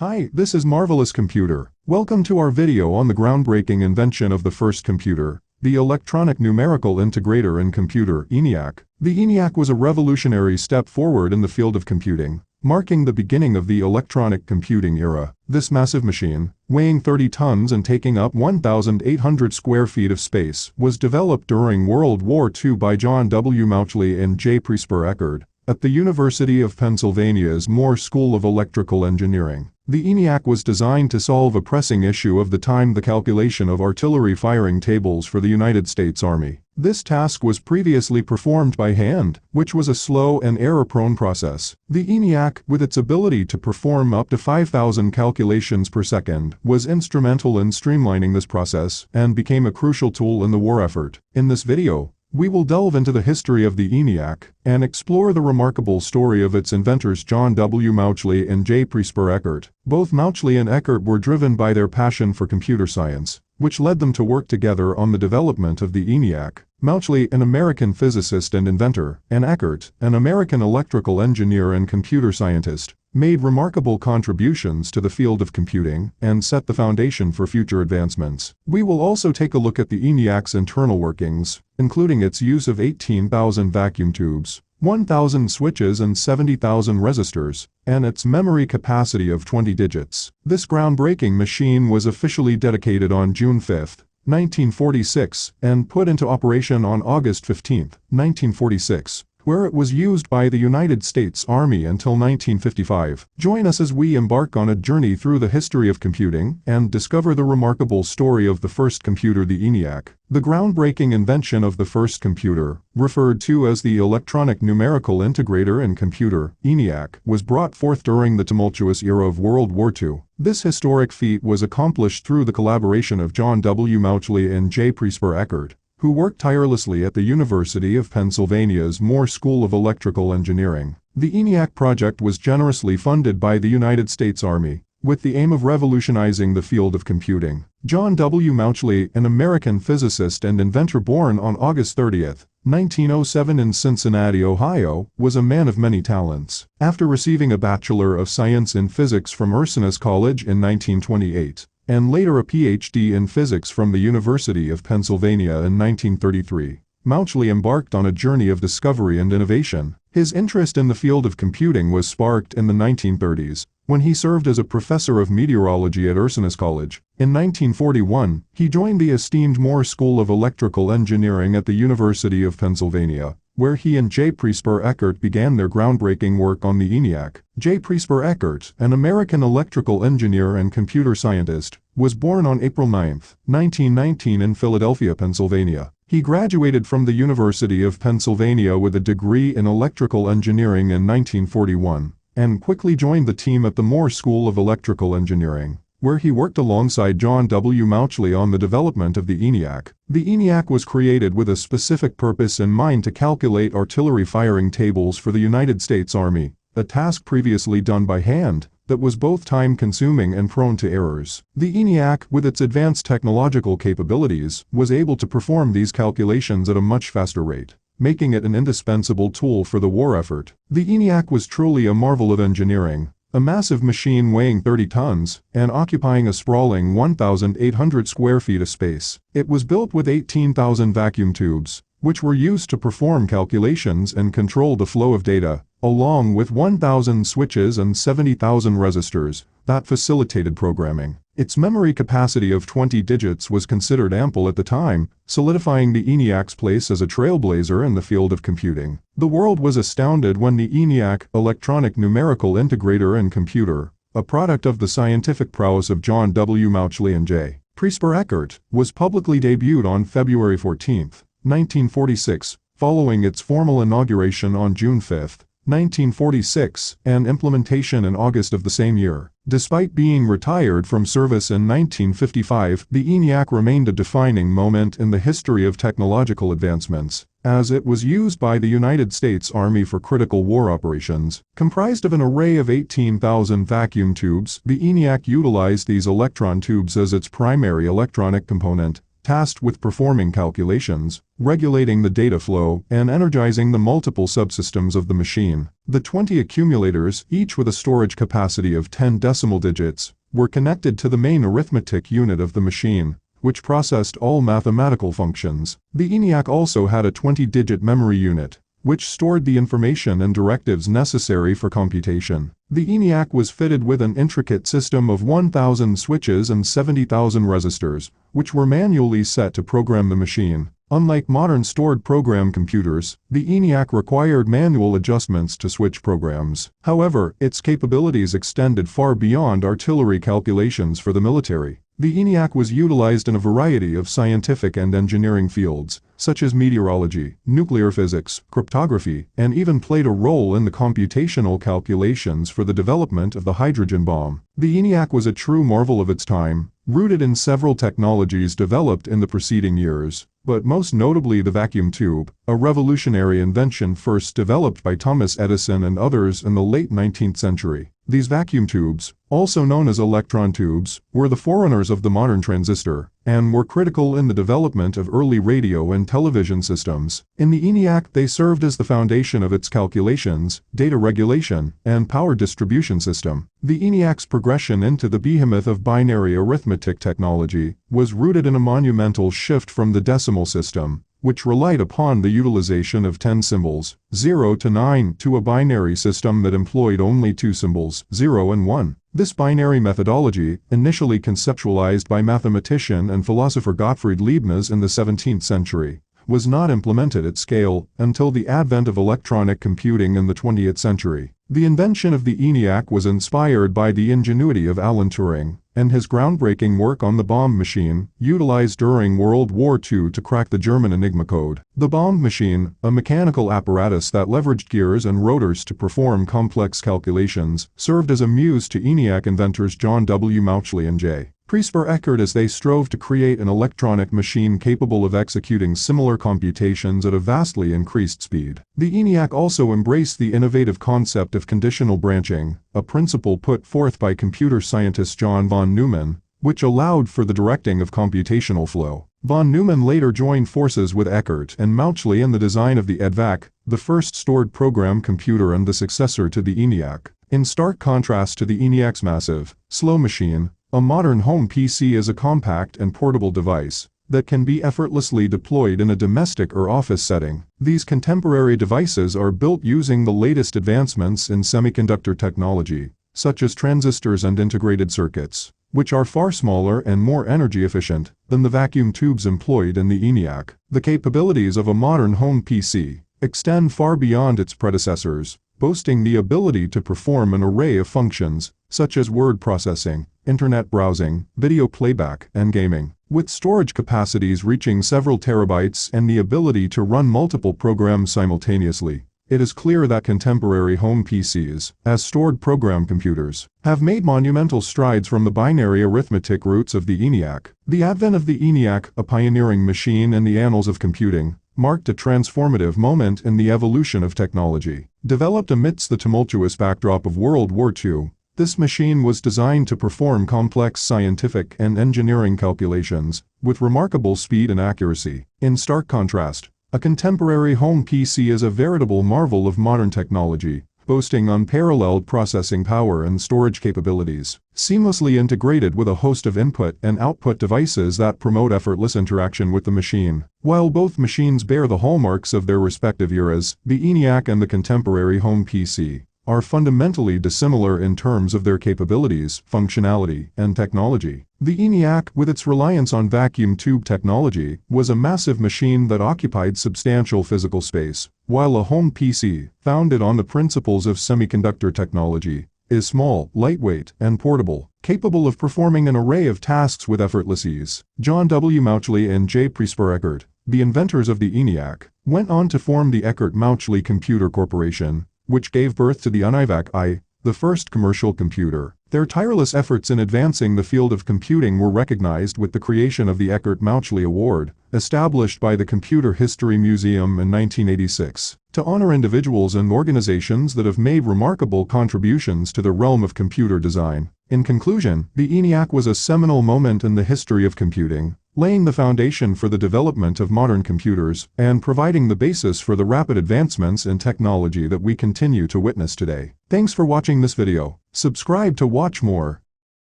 Hi, this is Marvelous Computer. Welcome to our video on the groundbreaking invention of the first computer, the electronic numerical integrator in computer, ENIAC. The ENIAC was a revolutionary step forward in the field of computing, marking the beginning of the electronic computing era. This massive machine, weighing 30 tons and taking up 1,800 square feet of space, was developed during World War II by John W. Mauchly and J. Presper Eckert at the University of Pennsylvania's Moore School of Electrical Engineering. The ENIAC was designed to solve a pressing issue of the time: the calculation of artillery firing tables for the United States Army. This task was previously performed by hand, which was a slow and error-prone process. The ENIAC, with its ability to perform up to 5,000 calculations per second, was instrumental in streamlining this process and became a crucial tool in the war effort. In this video, we will delve into the history of the ENIAC and explore the remarkable story of its inventors John W. Mauchly and J. Presper Eckert. Both Mauchly and Eckert were driven by their passion for computer science, which led them to work together on the development of the ENIAC. Mauchly, an American physicist and inventor, and Eckert, an American electrical engineer and computer scientist, made remarkable contributions to the field of computing and set the foundation for future advancements. We will also take a look at the ENIAC's internal workings, including its use of 18,000 vacuum tubes, 1,000 switches and 70,000 resistors, and its memory capacity of 20 digits. This groundbreaking machine was officially dedicated on June 5, 1946, and put into operation on August 15, 1946. Where it was used by the United States Army until 1955. Join us as we embark on a journey through the history of computing and discover the remarkable story of the first computer, the ENIAC. The groundbreaking invention of the first computer, referred to as the electronic numerical integrator in computer, ENIAC, was brought forth during the tumultuous era of World War II. This historic feat was accomplished through the collaboration of John W. Mauchly and J. Presper Eckert, who worked tirelessly at the University of Pennsylvania's Moore School of Electrical Engineering. The ENIAC project was generously funded by the United States Army, with the aim of revolutionizing the field of computing. John W. Mauchly, an American physicist and inventor born on August 30, 1907 in Cincinnati, Ohio, was a man of many talents. After receiving a Bachelor of Science in Physics from Ursinus College in 1928, and later a Ph.D. in physics from the University of Pennsylvania in 1933, Mauchly embarked on a journey of discovery and innovation. His interest in the field of computing was sparked in the 1930s, when he served as a professor of meteorology at Ursinus College. In 1941, he joined the esteemed Moore School of Electrical Engineering at the University of Pennsylvania, where he and J. Presper Eckert began their groundbreaking work on the ENIAC. J. Presper Eckert, an American electrical engineer and computer scientist, was born on April 9, 1919 in Philadelphia, Pennsylvania. He graduated from the University of Pennsylvania with a degree in electrical engineering in 1941, and quickly joined the team at the Moore School of Electrical Engineering, where he worked alongside John W. Mauchly on the development of the ENIAC. The ENIAC was created with a specific purpose in mind: to calculate artillery firing tables for the United States Army, a task previously done by hand that was both time-consuming and prone to errors. The ENIAC, with its advanced technological capabilities, was able to perform these calculations at a much faster rate, making it an indispensable tool for the war effort. The ENIAC was truly a marvel of engineering, a massive machine weighing 30 tons and occupying a sprawling 1,800 square feet of space. It was built with 18,000 vacuum tubes, which were used to perform calculations and control the flow of data, along with 1,000 switches and 70,000 resistors that facilitated programming. Its memory capacity of 20 digits was considered ample at the time, solidifying the ENIAC's place as a trailblazer in the field of computing. The world was astounded when the ENIAC, electronic numerical integrator in computer, a product of the scientific prowess of John W. Mauchly and J. Presper Eckert, was publicly debuted on February 14, 1946, following its formal inauguration on June 5, 1946, and implementation in August of the same year. Despite being retired from service in 1955, the ENIAC remained a defining moment in the history of technological advancements, as it was used by the United States Army for critical war operations. Comprised of an array of 18,000 vacuum tubes, the ENIAC utilized these electron tubes as its primary electronic component, tasked with performing calculations, regulating the data flow, and energizing the multiple subsystems of the machine. The 20 accumulators, each with a storage capacity of 10 decimal digits, were connected to the main arithmetic unit of the machine, which processed all mathematical functions. The ENIAC also had a 20-digit memory unit, which stored the information and directives necessary for computation. The ENIAC was fitted with an intricate system of 1,000 switches and 70,000 resistors, which were manually set to program the machine. Unlike modern stored program computers, the ENIAC required manual adjustments to switch programs. However, its capabilities extended far beyond artillery calculations for the military. The ENIAC was utilized in a variety of scientific and engineering fields, such as meteorology, nuclear physics, cryptography, and even played a role in the computational calculations for the development of the hydrogen bomb. The ENIAC was a true marvel of its time, rooted in several technologies developed in the preceding years, but most notably the vacuum tube, a revolutionary invention first developed by Thomas Edison and others in the late 19th century. These vacuum tubes, also known as electron tubes, were the forerunners of the modern transistor, and were critical in the development of early radio and television systems. In the ENIAC, they served as the foundation of its calculations, data regulation, and power distribution system. The ENIAC's progression into the behemoth of binary arithmetic technology was rooted in a monumental shift from the decimal system, which relied upon the utilization of 10 symbols, 0 to 9, to a binary system that employed only 2 symbols, 0 and 1. This binary methodology, initially conceptualized by mathematician and philosopher Gottfried Leibniz in the 17th century, was not implemented at scale until the advent of electronic computing in the 20th century. The invention of the ENIAC was inspired by the ingenuity of Alan Turing and his groundbreaking work on the bombe machine, utilized during World War II to crack the German Enigma code. The bombe machine, a mechanical apparatus that leveraged gears and rotors to perform complex calculations, served as a muse to ENIAC inventors John W. Mauchly and J. Presper Eckert as they strove to create an electronic machine capable of executing similar computations at a vastly increased speed. The ENIAC also embraced the innovative concept of conditional branching, a principle put forth by computer scientist John von Neumann, which allowed for the directing of computational flow. Von Neumann later joined forces with Eckert and Mauchly in the design of the EDVAC, the first stored program computer and the successor to the ENIAC. In stark contrast to the ENIAC's massive, slow machine, a modern home PC is a compact and portable device that can be effortlessly deployed in a domestic or office setting. These contemporary devices are built using the latest advancements in semiconductor technology, such as transistors and integrated circuits, which are far smaller and more energy efficient than the vacuum tubes employed in the ENIAC. The capabilities of a modern home PC extend far beyond its predecessors, boasting the ability to perform an array of functions, such as word processing, internet browsing, video playback, and gaming. With storage capacities reaching several terabytes and the ability to run multiple programs simultaneously, it is clear that contemporary home PCs, as stored program computers, have made monumental strides from the binary arithmetic roots of the ENIAC. The advent of the ENIAC, a pioneering machine in the annals of computing, marked a transformative moment in the evolution of technology. Developed amidst the tumultuous backdrop of World War II, this machine was designed to perform complex scientific and engineering calculations with remarkable speed and accuracy. In stark contrast, a contemporary home PC is a veritable marvel of modern technology, boasting unparalleled processing power and storage capabilities, seamlessly integrated with a host of input and output devices that promote effortless interaction with the machine. While both machines bear the hallmarks of their respective eras, the ENIAC and the contemporary home PC are fundamentally dissimilar in terms of their capabilities, functionality, and technology. The ENIAC, with its reliance on vacuum tube technology, was a massive machine that occupied substantial physical space, while a home PC, founded on the principles of semiconductor technology, is small, lightweight, and portable, capable of performing an array of tasks with effortless ease. John W. Mauchly and J. Presper Eckert, the inventors of the ENIAC, went on to form the Eckert-Mauchly Computer Corporation, which gave birth to the ENIAC I, the first commercial computer. Their tireless efforts in advancing the field of computing were recognized with the creation of the Eckert-Mauchly Award, established by the Computer History Museum in 1986, to honor individuals and organizations that have made remarkable contributions to the realm of computer design. In conclusion, the ENIAC was a seminal moment in the history of computing, laying the foundation for the development of modern computers and providing the basis for the rapid advancements in technology that we continue to witness today. Thanks for watching this video. Subscribe to watch more.